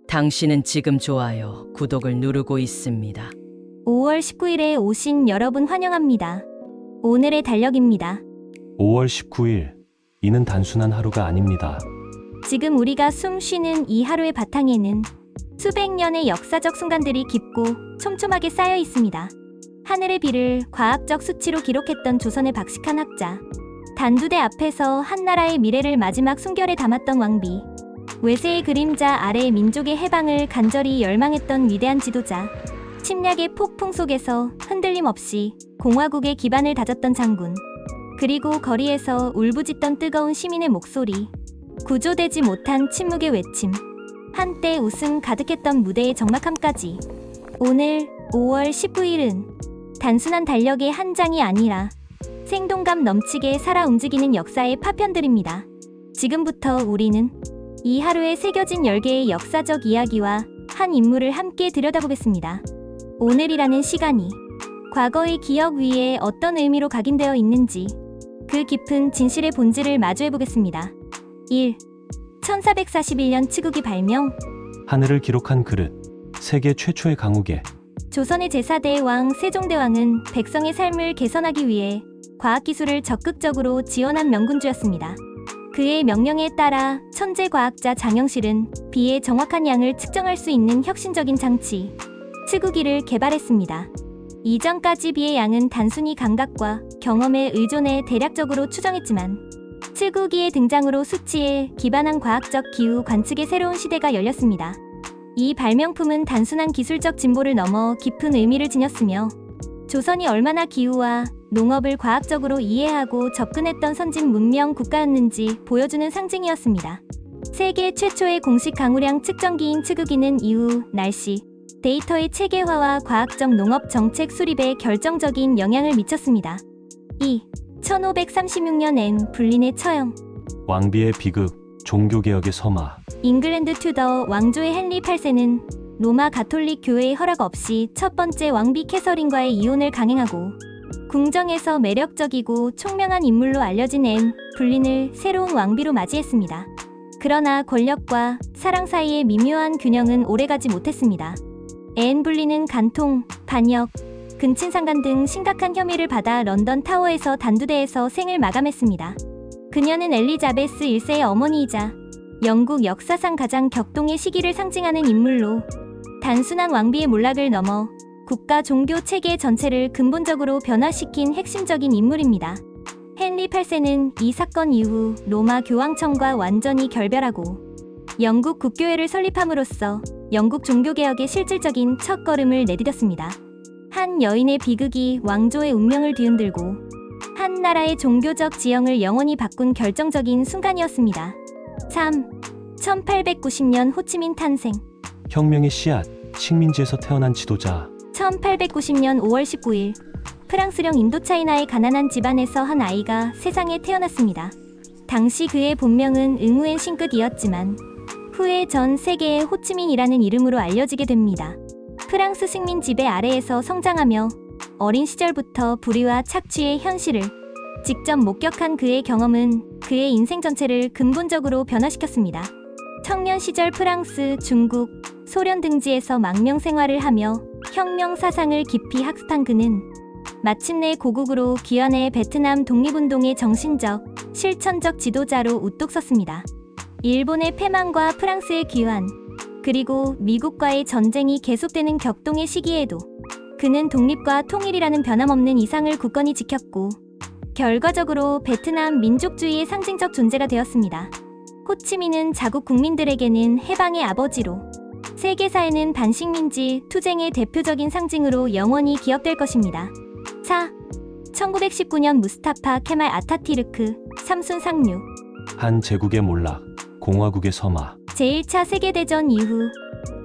당신은 지금 좋아요, 구독을 누르고 있습니다. 5월 19일에 오신 여러분 환영합니다. 오늘의 달력입니다. 5월 19일, 이는 단순한 하루가 아닙니다. 지금 우리가 숨 쉬는 이 하루의 바탕에는 수백 년의 역사적 순간들이 깊고 촘촘하게 쌓여 있습니다. 하늘의 비를 과학적 수치로 기록했던 조선의 박식한 학자, 단두대 앞에서 한 나라의 미래를 마지막 숨결에 담았던 왕비, 외세의 그림자 아래 민족의 해방을 간절히 열망했던 위대한 지도자, 침략의 폭풍 속에서 흔들림 없이 공화국의 기반을 다졌던 장군, 그리고 거리에서 울부짖던 뜨거운 시민의 목소리, 구조되지 못한 침묵의 외침, 한때 웃음 가득했던 무대의 적막함까지. 오늘 5월 19일은 단순한 달력의 한 장이 아니라 생동감 넘치게 살아 움직이는 역사의 파편들입니다. 지금부터 우리는 이 하루에 새겨진 10개의 역사적 이야기와 한 인물을 함께 들여다보겠습니다. 오늘이라는 시간이 과거의 기억 위에 어떤 의미로 각인되어 있는지 그 깊은 진실의 본질을 마주해보겠습니다. 1. 1441년 치국이 발명. 하늘을 기록한 그릇, 세계 최초의 강우계. 조선의 제4대 왕 세종대왕은 백성의 삶을 개선하기 위해 과학기술을 적극적으로 지원한 명군주였습니다. 그의 명령에 따라 천재과학자 장영실은 비의 정확한 양을 측정할 수 있는 혁신적인 장치, 치국이를 개발했습니다. 이전까지 비의 양은 단순히 감각과 경험에 의존해 대략적으로 추정했지만 치국이의 등장으로 수치에 기반한 과학적 기후 관측의 새로운 시대가 열렸습니다. 이 발명품은 단순한 기술적 진보를 넘어 깊은 의미를 지녔으며 조선이 얼마나 기후와 농업을 과학적으로 이해하고 접근했던 선진 문명 국가였는지 보여주는 상징이었습니다. 세계 최초의 공식 강우량 측정기인 치국이는 이후 날씨, 데이터의 체계화와 과학적 농업 정책 수립에 결정적인 영향을 미쳤습니다. 2. 1536년엔 불린의 처형. 왕비의 비극, 종교개혁의 서막. 잉글랜드 튜더 왕조의 헨리 8세는 로마 가톨릭 교회의 허락 없이 첫 번째 왕비 캐서린과의 이혼을 강행하고 궁정에서 매력적이고 총명한 인물로 알려진 앤 불린을 새로운 왕비로 맞이했습니다. 그러나 권력과 사랑 사이의 미묘한 균형은 오래가지 못했습니다. 앤 불린은 간통, 반역, 근친상간 등 심각한 혐의를 받아 런던 타워에서 단두대에서 생을 마감했습니다. 그녀는 엘리자베스 1세의 어머니이자 영국 역사상 가장 격동의 시기를 상징하는 인물로 단순한 왕비의 몰락을 넘어 국가 종교 체계 전체를 근본적으로 변화시킨 핵심적인 인물입니다. 헨리 8세는 이 사건 이후 로마 교황청과 완전히 결별하고 영국 국교회를 설립함으로써 영국 종교개혁의 실질적인 첫걸음을 내디뎠습니다. 한 여인의 비극이 왕조의 운명을 뒤흔들고 한 나라의 종교적 지형을 영원히 바꾼 결정적인 순간이었습니다. 3. 1890년 호치민 탄생. 혁명의 씨앗, 식민지에서 태어난 지도자. 1890년 5월 19일 프랑스령 인도차이나의 가난한 집안에서 한 아이가 세상에 태어났습니다. 당시 그의 본명은 응우엔 싱끗이었지만 후에 전 세계의 호치민이라는 이름으로 알려지게 됩니다. 프랑스 식민 지배 아래에서 성장하며 어린 시절부터 불의와 착취의 현실을 직접 목격한 그의 경험은 그의 인생 전체를 근본적으로 변화시켰습니다. 청년 시절 프랑스, 중국, 소련 등지에서 망명 생활을 하며 혁명 사상을 깊이 학습한 그는 마침내 고국으로 귀환해 베트남 독립운동의 정신적, 실천적 지도자로 우뚝 섰습니다. 일본의 패망과 프랑스의 귀환, 그리고 미국과의 전쟁이 계속되는 격동의 시기에도 그는 독립과 통일이라는 변함없는 이상을 굳건히 지켰고 결과적으로 베트남 민족주의의 상징적 존재가 되었습니다. 호치민은 자국 국민들에게는 해방의 아버지로, 세계사에는 반식민지 투쟁의 대표적인 상징으로 영원히 기억될 것입니다. 4. 1919년 무스타파 케말 아타티르크, 삼순 상륙. 한 제국의 몰락, 공화국의 서막. 제1차 세계대전 이후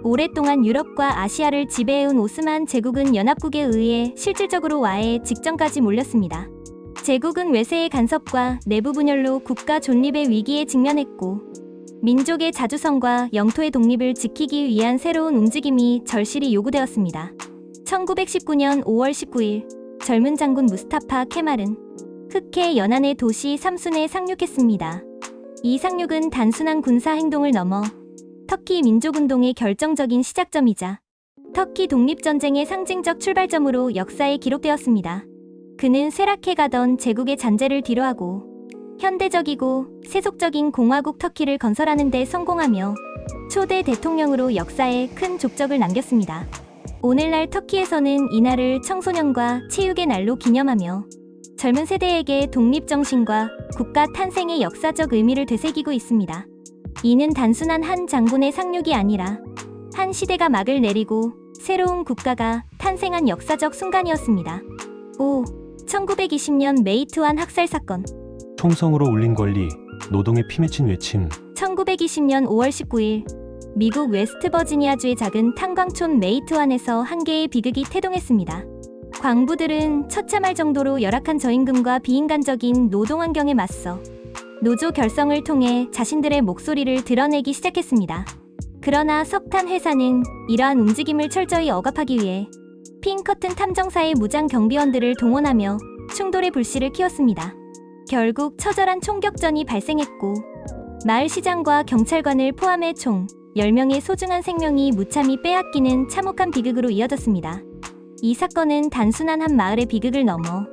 오랫동안 유럽과 아시아를 지배해온 오스만 제국은 연합국에 의해 실질적으로 와해 직전까지 몰렸습니다. 제국은 외세의 간섭과 내부 분열로 국가 존립의 위기에 직면했고 민족의 자주성과 영토의 독립을 지키기 위한 새로운 움직임이 절실히 요구되었습니다. 1919년 5월 19일 젊은 장군 무스타파 케말은 흑해 연안의 도시 삼순에 상륙했습니다. 이 상륙은 단순한 군사 행동을 넘어 터키 민족운동의 결정적인 시작점이자 터키 독립전쟁의 상징적 출발점으로 역사에 기록되었습니다. 그는 쇠락해가던 제국의 잔재를 뒤로하고 현대적이고 세속적인 공화국 터키를 건설하는 데 성공하며 초대 대통령으로 역사에 큰 족적을 남겼습니다. 오늘날 터키에서는 이날을 청소년과 체육의 날로 기념하며 젊은 세대에게 독립정신과 국가 탄생의 역사적 의미를 되새기고 있습니다. 이는 단순한 한 장군의 상륙이 아니라 한 시대가 막을 내리고 새로운 국가가 탄생한 역사적 순간이었습니다. 5. 1920년 메이트완 학살 사건. 총성으로 울린 권리, 노동의 피맺힌 외침. 1920년 5월 19일 미국 웨스트버지니아주의 작은 탄광촌 메이트완에서 한 개의 비극이 태동했습니다. 광부들은 처참할 정도로 열악한 저임금과 비인간적인 노동환경에 맞서 노조 결성을 통해 자신들의 목소리를 드러내기 시작했습니다. 그러나 석탄 회사는 이러한 움직임을 철저히 억압하기 위해 핑커튼 탐정사의 무장 경비원들을 동원하며 충돌의 불씨를 키웠습니다. 결국 처절한 총격전이 발생했고 마을 시장과 경찰관을 포함해 총 10명의 소중한 생명이 무참히 빼앗기는 참혹한 비극으로 이어졌습니다. 이 사건은 단순한 한 마을의 비극을 넘어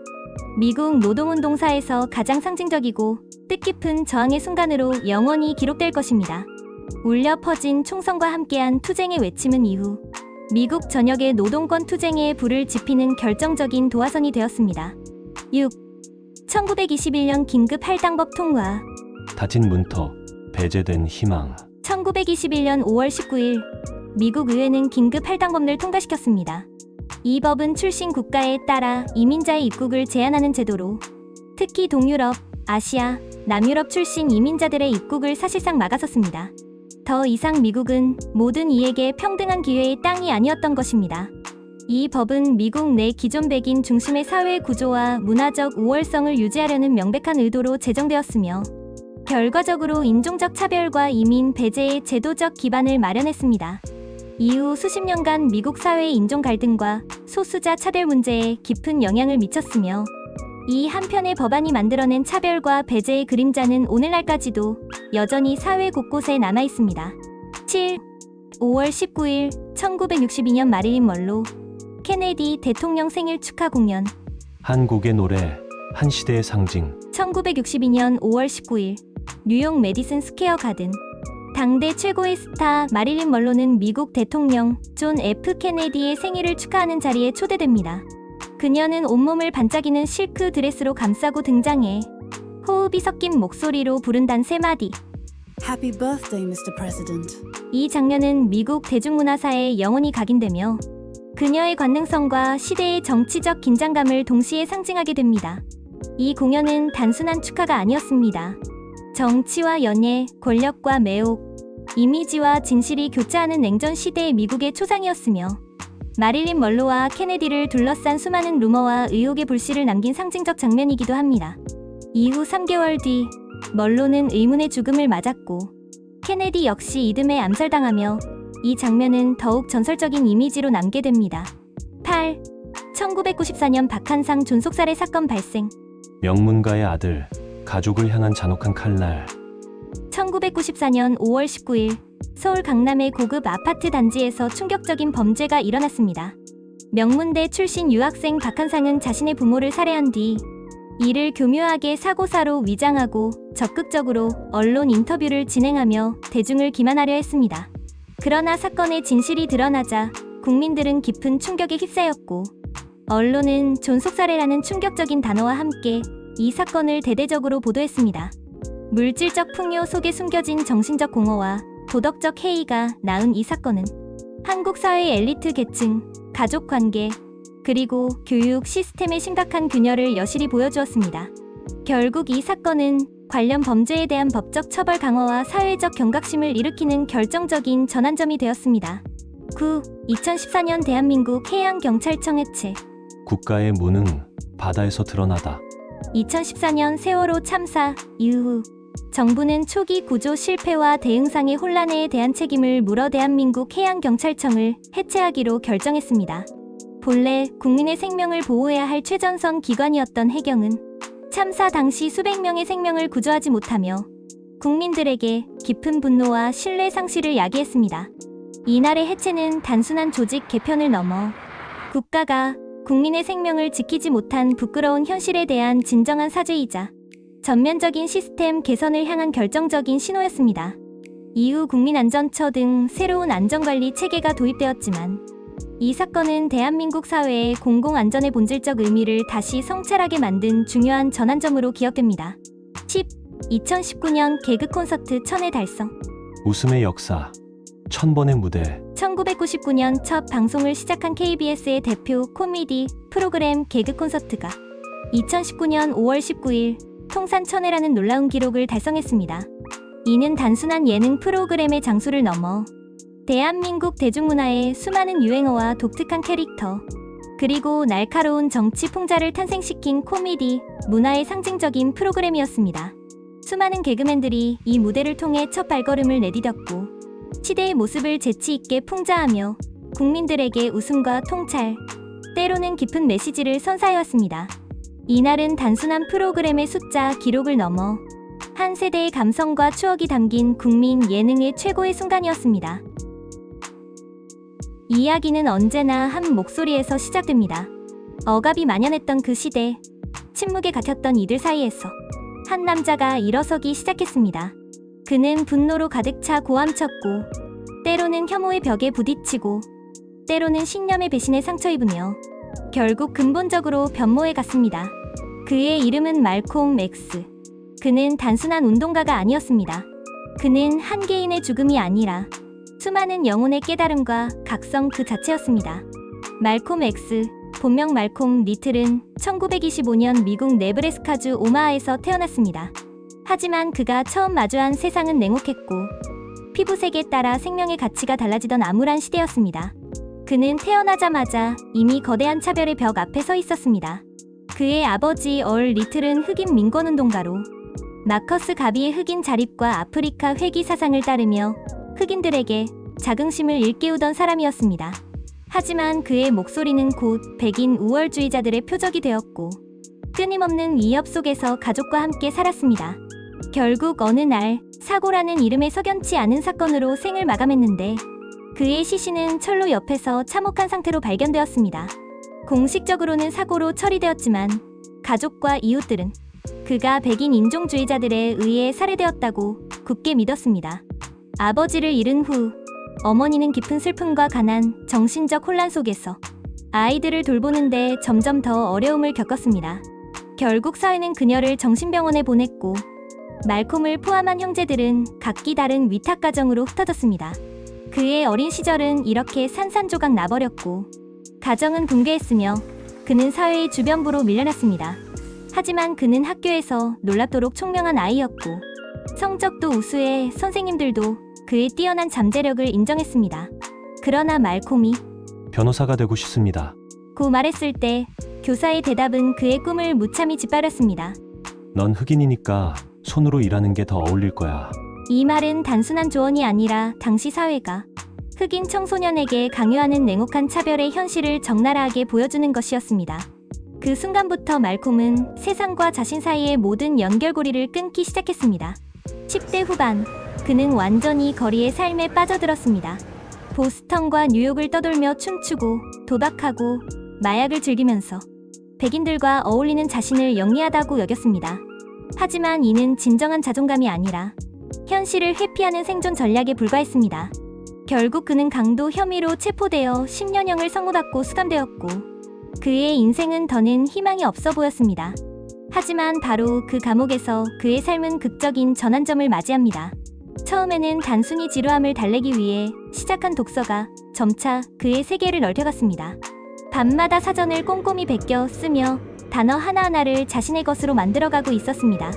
미국 노동운동사에서 가장 상징적이고 뜻깊은 저항의 순간으로 영원히 기록될 것입니다. 울려 퍼진 총성과 함께한 투쟁의 외침은 이후 미국 전역의 노동권 투쟁에 불을 지피는 결정적인 도화선이 되었습니다. 6. 1921년 긴급 할당법 통과. 닫힌 문턱, 배제된 희망. 1921년 5월 19일 미국 의회는 긴급 할당법을 통과시켰습니다. 이 법은 출신 국가에 따라 이민자의 입국을 제한하는 제도로 특히 동유럽, 아시아, 남유럽 출신 이민자들의 입국을 사실상 막았었습니다. 더 이상 미국은 모든 이에게 평등한 기회의 땅이 아니었던 것입니다. 이 법은 미국 내 기존 백인 중심의 사회 구조와 문화적 우월성을 유지하려는 명백한 의도로 제정되었으며 결과적으로 인종적 차별과 이민 배제의 제도적 기반을 마련했습니다. 이후 수십 년간 미국 사회의 인종 갈등과 소수자 차별 문제에 깊은 영향을 미쳤으며 이 한편의 법안이 만들어낸 차별과 배제의 그림자는 오늘날까지도 여전히 사회 곳곳에 남아있습니다. 7. 5월 19일 1962년 마릴린 먼로 케네디 대통령 생일 축하 공연. 한 곡의 노래, 한 시대의 상징. 1962년 5월 19일 뉴욕 메디슨 스퀘어 가든. 당대 최고의 스타 마릴린 먼로는 미국 대통령 존 F 케네디의 생일을 축하하는 자리에 초대됩니다. 그녀는 온몸을 반짝이는 실크 드레스로 감싸고 등장해 호흡이 섞인 목소리로 부른단 세 마디. Happy birthday, Mr. President. 이 장면은 미국 대중문화사에 영원히 각인되며 그녀의 관능성과 시대의 정치적 긴장감을 동시에 상징하게 됩니다. 이 공연은 단순한 축하가 아니었습니다. 정치와 연예, 권력과 매혹, 이미지와 진실이 교차하는 냉전 시대의 미국의 초상이었으며 마릴린 먼로와 케네디를 둘러싼 수많은 루머와 의혹의 불씨를 남긴 상징적 장면이기도 합니다. 이후 3개월 뒤 먼로는 의문의 죽음을 맞았고 케네디 역시 이듬해 암살당하며 이 장면은 더욱 전설적인 이미지로 남게 됩니다. 8. 1994년 박한상 존속살해 사건 발생. 명문가의 아들, 가족을 향한 잔혹한 칼날. 1994년 5월 19일 서울 강남의 고급 아파트 단지에서 충격적인 범죄가 일어났습니다. 명문대 출신 유학생 박한상은 자신의 부모를 살해한 뒤 이를 교묘하게 사고사로 위장하고 적극적으로 언론 인터뷰를 진행하며 대중을 기만하려 했습니다. 그러나 사건의 진실이 드러나자 국민들은 깊은 충격에 휩싸였고 언론은 존속살해라는 충격적인 단어와 함께 이 사건을 대대적으로 보도했습니다. 물질적 풍요 속에 숨겨진 정신적 공허와 도덕적 해이가 낳은 이 사건은 한국 사회의 엘리트 계층, 가족 관계, 그리고 교육 시스템의 심각한 균열을 여실히 보여주었습니다. 결국 이 사건은 관련 범죄에 대한 법적 처벌 강화와 사회적 경각심을 일으키는 결정적인 전환점이 되었습니다. 9. 2014년 대한민국 해양경찰청 해체. 국가의 무능, 바다에서 드러나다. 2014년 세월호 참사 이후 정부는 초기 구조 실패와 대응상의 혼란에 대한 책임을 물어 대한민국 해양경찰청을 해체하기로 결정했습니다. 본래 국민의 생명을 보호해야 할 최전선 기관이었던 해경은 참사 당시 수백 명의 생명을 구조하지 못하며 국민들에게 깊은 분노와 신뢰 상실을 야기했습니다. 이날의 해체는 단순한 조직 개편을 넘어 국가가 국민의 생명을 지키지 못한 부끄러운 현실에 대한 진정한 사죄이자 전면적인 시스템 개선을 향한 결정적인 신호였습니다. 이후 국민안전처 등 새로운 안전관리 체계가 도입되었지만 이 사건은 대한민국 사회의 공공안전의 본질적 의미를 다시 성찰하게 만든 중요한 전환점으로 기억됩니다. 2019년 개그 콘서트 1000회 달성. 웃음의 역사, 1000번의 무대. 1999년 첫 방송을 시작한 KBS의 대표 코미디 프로그램 개그 콘서트가 2019년 5월 19일 통산 1000회라는 놀라운 기록을 달성했습니다. 이는 단순한 예능 프로그램의 장수를 넘어 대한민국 대중문화의 수많은 유행어와 독특한 캐릭터, 그리고 날카로운 정치 풍자를 탄생시킨 코미디 문화의 상징적인 프로그램이었습니다. 수많은 개그맨들이 이 무대를 통해 첫 발걸음을 내디뎠고 시대의 모습을 재치 있게 풍자하며 국민들에게 웃음과 통찰, 때로는 깊은 메시지를 선사해왔습니다. 이날은 단순한 프로그램의 숫자 기록을 넘어 한 세대의 감성과 추억이 담긴 국민 예능의 최고의 순간이었습니다. 이야기는 언제나 한 목소리에서 시작됩니다. 억압이 만연했던 그 시대, 침묵에 갇혔던 이들 사이에서 한 남자가 일어서기 시작했습니다. 그는 분노로 가득 차 고함쳤고, 때로는 혐오의 벽에 부딪히고, 때로는 신념의 배신에 상처 입으며 결국 근본적으로 변모해 갔습니다. 그의 이름은 말콤 X. 그는 단순한 운동가가 아니었습니다. 그는 한 개인의 죽음이 아니라 수많은 영혼의 깨달음과 각성 그 자체였습니다. 말콤 X, 본명 말콤 리틀은 1925년 미국 네브래스카주 오마하에서 태어났습니다. 하지만 그가 처음 마주한 세상은 냉혹했고 피부색에 따라 생명의 가치가 달라지던 암울한 시대였습니다. 그는 태어나자마자 이미 거대한 차별의 벽 앞에 서 있었습니다. 그의 아버지 얼 리틀은 흑인 민권운동가로 마커스 가비의 흑인 자립과 아프리카 회귀 사상을 따르며 흑인들에게 자긍심을 일깨우던 사람이었습니다. 하지만 그의 목소리는 곧 백인 우월주의자들의 표적이 되었고 끊임없는 위협 속에서 가족과 함께 살았습니다. 결국 어느 날 사고라는 이름에 석연치 않은 사건으로 생을 마감했는데 그의 시신은 철로 옆에서 참혹한 상태로 발견되었습니다. 공식적으로는 사고로 처리되었지만 가족과 이웃들은 그가 백인 인종주의자들에 의해 살해되었다고 굳게 믿었습니다. 아버지를 잃은 후 어머니는 깊은 슬픔과 가난, 정신적 혼란 속에서 아이들을 돌보는데 점점 더 어려움을 겪었습니다. 결국 사회는 그녀를 정신병원에 보냈고 말콤을 포함한 형제들은 각기 다른 위탁가정으로 흩어졌습니다. 그의 어린 시절은 이렇게 산산조각 나버렸고 가정은 붕괴했으며 그는 사회의 주변부로 밀려났습니다. 하지만 그는 학교에서 놀랍도록 총명한 아이였고 성적도 우수해 선생님들도 그의 뛰어난 잠재력을 인정했습니다. 그러나 말콤이 변호사가 되고 싶습니다. 고 말했을 때 교사의 대답은 그의 꿈을 무참히 짓밟았습니다. 넌 흑인이니까 손으로 일하는 게 더 어울릴 거야. 이 말은 단순한 조언이 아니라 당시 사회가 흑인 청소년에게 강요하는 냉혹한 차별의 현실을 적나라하게 보여주는 것이었습니다. 그 순간부터 말콤은 세상과 자신 사이의 모든 연결고리를 끊기 시작했습니다. 10대 후반, 그는 완전히 거리의 삶에 빠져들었습니다. 보스턴과 뉴욕을 떠돌며 춤추고 도박하고 마약을 즐기면서 백인들과 어울리는 자신을 영리하다고 여겼습니다. 하지만 이는 진정한 자존감이 아니라 현실을 회피하는 생존 전략에 불과했습니다. 결국 그는 강도 혐의로 체포되어 10년형을 선고받고 수감되었고 그의 인생은 더는 희망이 없어 보였습니다. 하지만 바로 그 감옥에서 그의 삶은 극적인 전환점을 맞이합니다. 처음에는 단순히 지루함을 달래기 위해 시작한 독서가 점차 그의 세계를 넓혀갔습니다. 밤마다 사전을 꼼꼼히 베껴 쓰며 단어 하나하나를 자신의 것으로 만들어가고 있었습니다.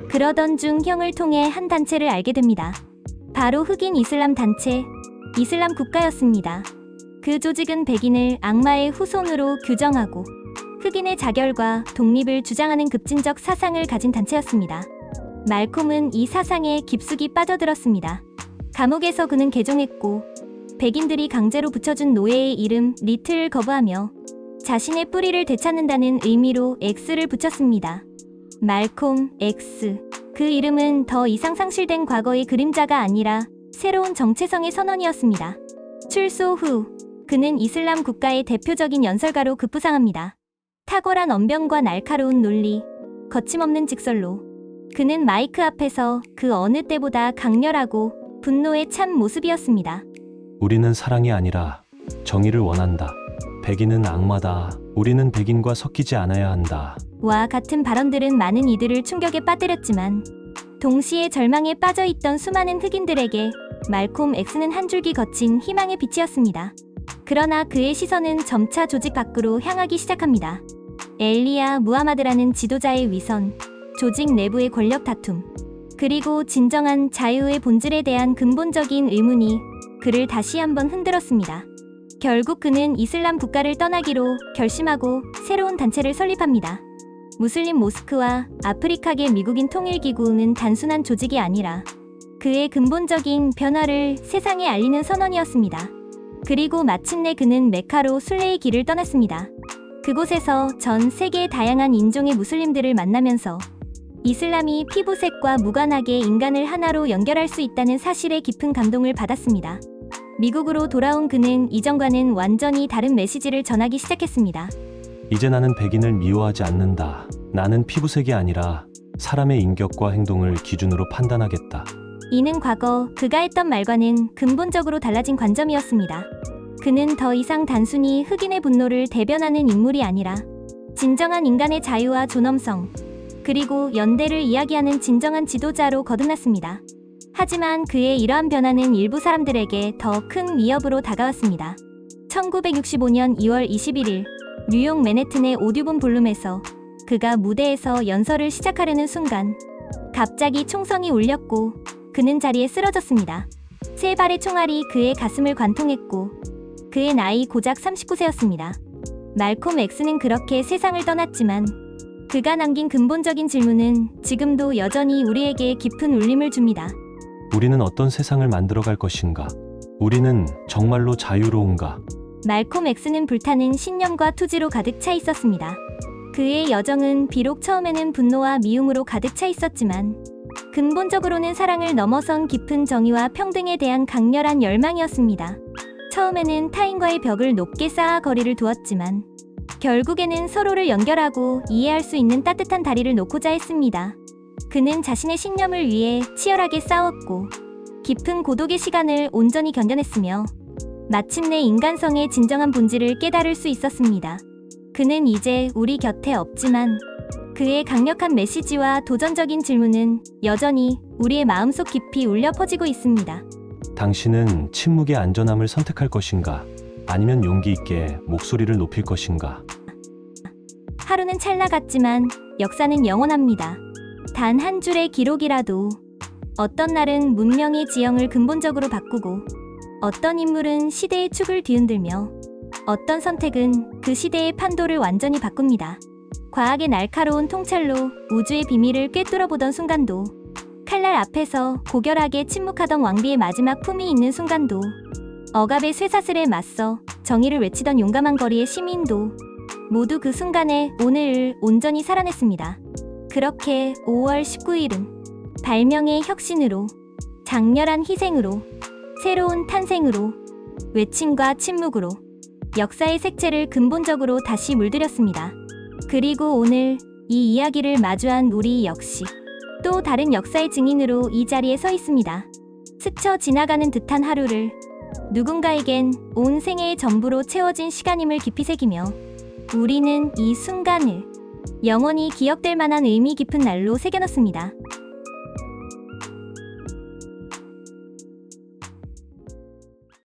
그러던 중 형을 통해 한 단체를 알게 됩니다. 바로 흑인 이슬람 단체, 이슬람 국가였습니다. 그 조직은 백인을 악마의 후손으로 규정하고 흑인의 자결과 독립을 주장하는 급진적 사상을 가진 단체였습니다. 말콤은 이 사상에 깊숙이 빠져들었습니다. 감옥에서 그는 개종했고 백인들이 강제로 붙여준 노예의 이름 리틀을 거부하며 자신의 뿌리를 되찾는다는 의미로 X를 붙였습니다. 말콤 X. 그 이름은 더 이상 상실된 과거의 그림자가 아니라 새로운 정체성의 선언이었습니다. 출소 후 그는 이슬람 국가의 대표적인 연설가로 급부상합니다. 탁월한 언변과 날카로운 논리, 거침없는 직설로 그는 마이크 앞에서 그 어느 때보다 강렬하고 분노에 찬 모습이었습니다. 우리는 사랑이 아니라 정의를 원한다. 백인은 악마다. 우리는 백인과 섞이지 않아야 한다. 와 같은 발언들은 많은 이들을 충격에 빠뜨렸지만 동시에 절망에 빠져있던 수많은 흑인들에게 말콤 X는 한 줄기 거친 희망의 빛이었습니다. 그러나 그의 시선은 점차 조직 밖으로 향하기 시작합니다. 엘리야 무하마드라는 지도자의 위선, 조직 내부의 권력 다툼, 그리고 진정한 자유의 본질에 대한 근본적인 의문이 그를 다시 한번 흔들었습니다. 결국 그는 이슬람 국가를 떠나기로 결심하고 새로운 단체를 설립합니다. 무슬림 모스크와 아프리카계 미국인 통일기구는 단순한 조직이 아니라 그의 근본적인 변화를 세상에 알리는 선언이었습니다. 그리고 마침내 그는 메카로 순례의 길을 떠났습니다. 그곳에서 전 세계의 다양한 인종의 무슬림들을 만나면서 이슬람이 피부색과 무관하게 인간을 하나로 연결할 수 있다는 사실에 깊은 감동을 받았습니다. 미국으로 돌아온 그는 이전과는 완전히 다른 메시지를 전하기 시작했습니다. 이제 나는 백인을 미워하지 않는다. 나는 피부색이 아니라 사람의 인격과 행동을 기준으로 판단하겠다. 이는 과거 그가 했던 말과는 근본적으로 달라진 관점이었습니다. 그는 더 이상 단순히 흑인의 분노를 대변하는 인물이 아니라 진정한 인간의 자유와 존엄성, 그리고 연대를 이야기하는 진정한 지도자로 거듭났습니다. 하지만 그의 이러한 변화는 일부 사람들에게 더 큰 위협으로 다가왔습니다. 1965년 2월 21일 뉴욕 맨해튼의 오디오본 볼룸에서 그가 무대에서 연설을 시작하려는 순간 갑자기 총성이 울렸고 그는 자리에 쓰러졌습니다. 세 발의 총알이 그의 가슴을 관통했고 그의 나이 고작 39세였습니다. 말콤 X는 그렇게 세상을 떠났지만 그가 남긴 근본적인 질문은 지금도 여전히 우리에게 깊은 울림을 줍니다. 우리는 어떤 세상을 만들어갈 것인가? 우리는 정말로 자유로운가? 말콤 X는 불타는 신념과 투지로 가득 차 있었습니다. 그의 여정은 비록 처음에는 분노와 미움으로 가득 차 있었지만 근본적으로는 사랑을 넘어선 깊은 정의와 평등에 대한 강렬한 열망이었습니다. 처음에는 타인과의 벽을 높게 쌓아 거리를 두었지만 결국에는 서로를 연결하고 이해할 수 있는 따뜻한 다리를 놓고자 했습니다. 그는 자신의 신념을 위해 치열하게 싸웠고 깊은 고독의 시간을 온전히 견뎌냈으며 마침내 인간성의 진정한 본질을 깨달을 수 있었습니다. 그는 이제 우리 곁에 없지만 그의 강력한 메시지와 도전적인 질문은 여전히 우리의 마음속 깊이 울려 퍼지고 있습니다. 당신은 침묵의 안전함을 선택할 것인가? 아니면 용기 있게 목소리를 높일 것인가? 하루는 찰나 같지만 역사는 영원합니다. 단 한 줄의 기록이라도 어떤 날은 문명의 지형을 근본적으로 바꾸고 어떤 인물은 시대의 축을 뒤흔들며 어떤 선택은 그 시대의 판도를 완전히 바꿉니다. 과학의 날카로운 통찰로 우주의 비밀을 꿰뚫어보던 순간도, 칼날 앞에서 고결하게 침묵하던 왕비의 마지막 품이 있는 순간도, 억압의 쇠사슬에 맞서 정의를 외치던 용감한 거리의 시민도 모두 그 순간에 오늘을 온전히 살아냈습니다. 그렇게 5월 19일은 발명의 혁신으로, 장렬한 희생으로, 새로운 탄생으로, 외침과 침묵으로 역사의 색채를 근본적으로 다시 물들였습니다. 그리고 오늘 이 이야기를 마주한 우리 역시 또 다른 역사의 증인으로 이 자리에 서 있습니다. 스쳐 지나가는 듯한 하루를 누군가에겐 온 생애의 전부로 채워진 시간임을 깊이 새기며 우리는 이 순간을 영원히 기억될 만한 의미 깊은 날로 새겨넣습니다.